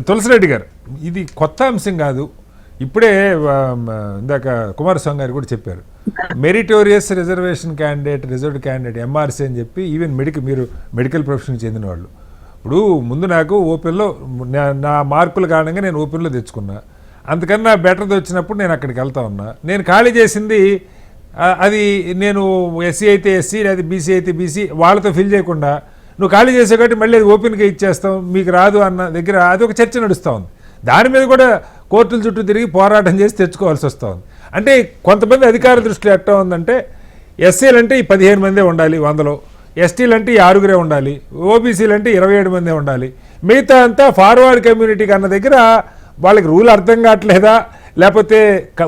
తులసిరెడ్డి గారు, ఇది కొత్త అంశం కాదు. ఇప్పుడే ఇందాక కుమారస్వామి గారు కూడా చెప్పారు, meritorious reservation candidate, reserved candidate MRC అని చెప్పి ఈవెన్ మీరు మెడికల్ ప్రొఫెషన్కి చెందిన వాళ్ళు. ఇప్పుడు ముందు నాకు ఓపెన్లో నా మార్కుల కారణంగా నేను ఓపెన్లో తెచ్చుకున్నా, అందుకన్నా బెటర్ది వచ్చినప్పుడు నేను అక్కడికి వెళ్తా ఉన్నా. నేను ఖాళీ చేసింది అది నేను ఎస్సీ అయితే ఎస్సీ లేదా బీసీ అయితే బీసీ వాళ్ళతో ఫిల్ చేయకుండా నువ్వు ఖాళీ చేసే కాబట్టి మళ్ళీ అది ఓపెన్గా ఇచ్చేస్తాం మీకు రాదు అన్న దగ్గర అది ఒక చర్చ నడుస్తూ ఉంది. దాని మీద కూడా కోర్టుల చుట్టూ తిరిగి పోరాటం చేసి తెచ్చుకోవాల్సి వస్తూ ఉంది. అంటే కొంతమంది అధికార దృష్టిలో ఎట్టా ఉందంటే ఎస్సీలు అంటే ఈ 15 మందే ఉండాలి 100లో, ఎస్టీలు అంటే 6 ఉండాలి, ఓబీసీలు అంటే 27 మందే ఉండాలి, మిగతా అంతా ఫార్వర్డ్ కమ్యూనిటీకి అన్న దగ్గర వాళ్ళకి రూల్ అర్థం కావట్లేదా లేకపోతే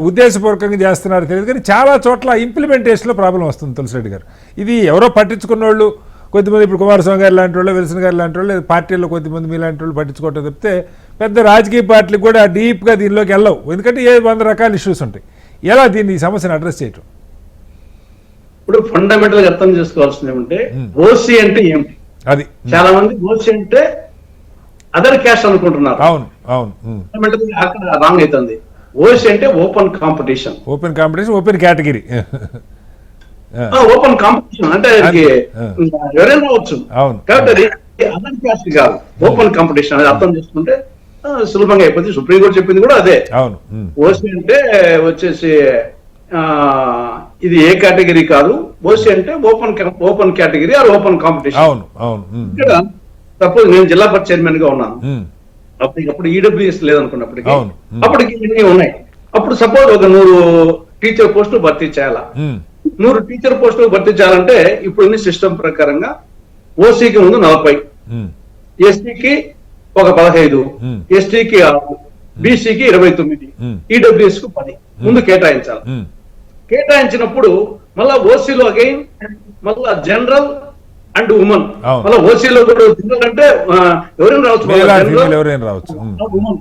ఉద్దేశపూర్వకంగా చేస్తున్నారో తెలియదు, కానీ చాలా చోట్ల ఇంప్లిమెంటేషన్లో ప్రాబ్లం వస్తుంది. తులసిరెడ్డి గారు, ఇది ఎవరో పట్టించుకున్న వాళ్ళు కొద్దిమంది, ఇప్పుడు కుమారస్వామి గారు లాంటి వాళ్ళు, విల్సన్ గారు లాంటి వాళ్ళు, పార్టీల్లో కొద్దిమంది మీలాంటి వాళ్ళు పట్టించుకోవటం చెప్తే పెద్ద రాజకీయ పార్టీలకు కూడా డీప్గా దీనిలోకి వెళ్ళవు, ఎందుకంటే 100 రకాల ఇష్యూస్ ఉంటాయి. ఎలా దీన్ని ఈ సమస్యను అడ్రస్ చేయటం? ఇప్పుడు ఫండమెంటల్ గా అర్థం చేసుకోవాల్సింది ఏమంటే ఓసీ అంటే ఏమిటి. అది చాలా మంది ఓసీ అంటే అదర్ క్యాస్ట్ అనుకుంటున్నారు. అవును అవును, ఫండమెంటల్ గా అక్కడ రాంగ్ అవుతుంది. ఓసీ అంటే open competition, open competition, open category, open competition అంటే ఎవరైనా రావచ్చు. కాబట్టి అది అదర్ క్యాస్ట్ కాదు, ఓపెన్ కాంపిటీషన్. అది అర్థం చేసుకుంటే సులభంగా అయిపోతుంది. సుప్రీంకోర్టు చెప్పింది కూడా అదే. ఓసీ అంటే వచ్చేసి ఇది ఏ కేటగిరీ కాదు, ఓసీ అంటే open category or open competition. ఇక్కడ సపోజ్ నేను జిల్లా పరిషత్ చైర్మన్ గా ఉన్నాను, అప్పుడు ఈడబ్ల్యూఎస్ లేదనుకున్నప్పటికీ అప్పటికి ఇన్ని ఉన్నాయి. అప్పుడు సపోజ్ ఒక 100 టీచర్ పోస్టులు భర్తీ చేయాలా, 100 టీచర్ పోస్టులు భర్తీ చేయాలంటే ఇప్పుడు సిస్టమ్ ప్రకారంగా ఓసీకి ముందు 40, ఎస్టీకి ఒక 15, ఎస్టీకి 6, బీసీకి 29, ఈడబ్ల్యూఎస్ కు 10 ముందు కేటాయించాలి. కేటాయించినప్పుడు మళ్ళా ఓసీలో అగైన్ మళ్ళా జనరల్ అండ్ ఉమెన్, మళ్ళీ ఓసీలో కూడా జనరల్ అంటే ఎవరైనా రావచ్చు, ఉమెన్.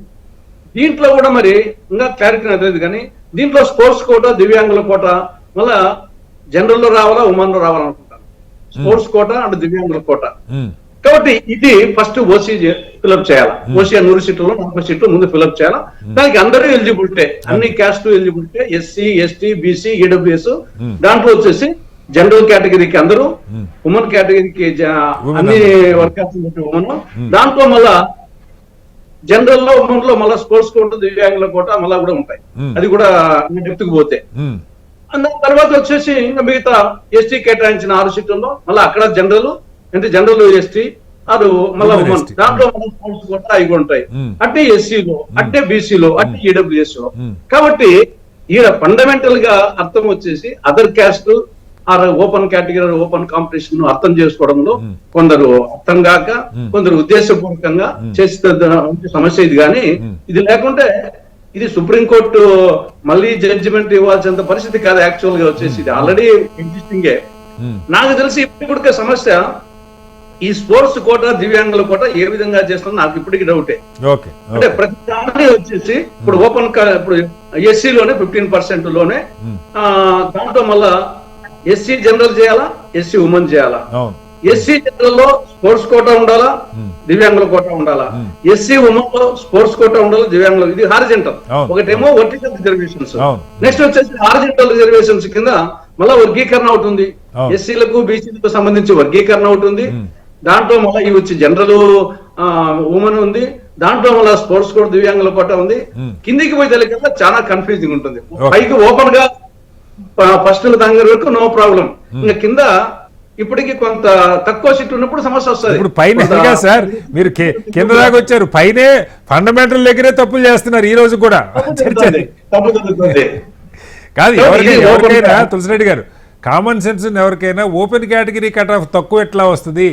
దీంట్లో కూడా మరి ఇంకా క్లారిటీ తెలియదు, కానీ దీంట్లో స్పోర్ట్స్ కోటా, దివ్యాంగుల కోటా మళ్ళా జనరల్ లో రావాలా, ఉమెన్ లో రావాలనుకుంటాను. స్పోర్ట్స్ కోటా అండ్ దివ్యాంగుల కోటా. కాబట్టి ఇది ఫస్ట్ ఓసీ ఫిల్అప్ చేయాలా. ఓసీ 100 సీట్లలో 40 సీట్లు ముందు ఫిల్అప్ చేయాలా. దానికి అందరూ ఎలిజిబిలిటీ, అన్ని caste eligibility, SC, ST, BC, EWS. దాంట్లో వచ్చేసి జనరల్ కేటగిరీకి అందరూ, ఉమెన్ కేటగిరీకి అన్ని వర్గాల ఉమెన్. దాంట్లో మళ్ళా జనరల్ లో ఉమెన్ లో మళ్ళీ స్పోర్ట్స్ కోట, దివ్యాంగుల కోట మళ్ళా కూడా ఉంటాయి. అది కూడా డెప్త్ కు పోతే దాని తర్వాత వచ్చేసి ఇంకా మిగతా ఎస్టీ కేటాయించిన 6 సీట్లలో మళ్ళీ అక్కడ జనరల్ అంటే జనరల్ ఎస్టీ అది మళ్ళీ ఉమెన్. దాంట్లో స్పోర్ట్స్ కోట అవి ఉంటాయి. అంటే ఎస్సీలో, అంటే బీసీలో, అంటే ఈడబ్ల్యూఎస్ లో. కాబట్టి ఈడ ఫండమెంటల్ గా అర్థం వచ్చేసి other caste or open category, open competition అర్థం చేసుకోవడంలో కొందరు అర్థం కాక, కొందరు ఉద్దేశపూర్వకంగా చేస్తే సమస్య ఇది. కానీ ఇది లేకుంటే ఇది సుప్రీంకోర్టు మళ్ళీ జడ్జిమెంట్ ఇవ్వాల్సినంత పరిస్థితి కాదు. యాక్చువల్ గా వచ్చేసి ఇది ఆల్రెడీ ఎగ్జిస్టింగే. నాకు తెలిసి ఇప్పటికే సమస్య ఈ స్పోర్ట్స్ కోట, దివ్యాంగుల కోట ఏ విధంగా చేస్తున్నా నాకు ఇప్పటికీ డౌటే. అంటే ప్రతి దాని వచ్చేసి ఇప్పుడు ఓపెన్, ఇప్పుడు ఎస్సీలోనే 15% లోనే, దాంట్లో మళ్ళా ఎస్సీ జనరల్ చేయాలా, ఎస్సీ ఉమెన్ చేయాలా. ఎస్సీ జనరల్ లో స్పోర్ట్స్ కోటా ఉండాలా, దివ్యాంగుల కోటా ఉండాలా. ఎస్సీ ఉమెన్ లో స్పోర్ట్స్ కోటా ఉండాలా, దివ్యాంగుల. ఇది హారిజెంటల్. ఒకటేమో వర్టికల్ రిజర్వేషన్స్, నెక్స్ట్ వచ్చేసి హారిజెంటల్ రిజర్వేషన్స్ కింద మళ్ళా వర్గీకరణ అవుతుంది. ఎస్సీలకు, బీసీలకు సంబంధించి వర్గీకరణ అవుతుంది. దాంట్లో మళ్ళీ ఇవి వచ్చి జనరల్ ఉమెన్ ఉంది, దాంట్లో మళ్ళీ స్పోర్ట్స్ కోట, దివ్యాంగుల కోట ఉంది. కిందికి పోయి తెలియక చాలా కన్ఫ్యూజింగ్ ఉంటుంది. పైకి ఓపెన్ గా ఫస్ట్ దగ్గర వరకు నో ప్రాబ్లం, ఇంకా కింద ఇప్పటికి కొంత తక్కువ సీట్లు ఉన్నప్పుడు సమస్య వస్తుంది. ఇప్పుడు పైన సార్ మీరు కింద దాకా వచ్చారు, పైనే ఫండమెంటల్ దగ్గరే తప్పులు చేస్తున్నారు ఈ రోజు కూడా. కాదు ఎవరికైనా తులసిరెడ్డి గారు, కామన్ సెన్స్ ఎవరికైనా ఓపెన్ కేటగిరీ కట్ ఆఫ్ తక్కువ ఎట్లా వస్తుంది,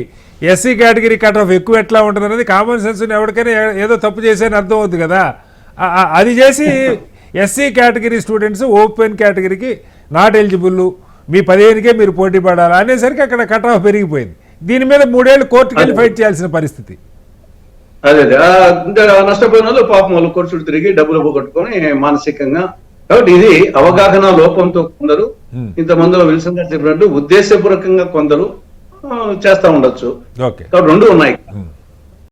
ఎస్సీ కేటగిరీ కట్ ఆఫ్ ఎక్కువ ఎట్లా ఉంటుంది అనేది కామన్ సెన్స్ ఎవరికైనా ఏదో తప్పు చేసేని అర్థం అవుతుంది కదా. అది చేసి ఎస్సీ కేటగిరీ స్టూడెంట్స్ ఓపెన్ కేటగిరీకి నాట్ ఎలిజిబుల్, మీ 15కే మీరు పోటీ పడాలి అనేసరికి అక్కడ కట్ ఆఫ్ పెరిగిపోయింది. దీని మీద 3 ఏళ్ళు కోర్టుకి వెళ్ళి ఫైట్ చేయాల్సిన పరిస్థితి. అదే నష్టపోయిన వాళ్ళు పాపం వాళ్ళు కోర్టు తిరిగి డబ్బులు పోగొట్టుకొని మానసికంగా. కాబట్టి ఇది అవగాహన లోపంతో కొందరు, ఇంతమందిలో విల్సన్ గారు చెప్పినట్టు ఉద్దేశపూర్వకంగా కొందరు చేస్తా ఉండొచ్చు. కాబట్టి 2 ఉన్నాయి.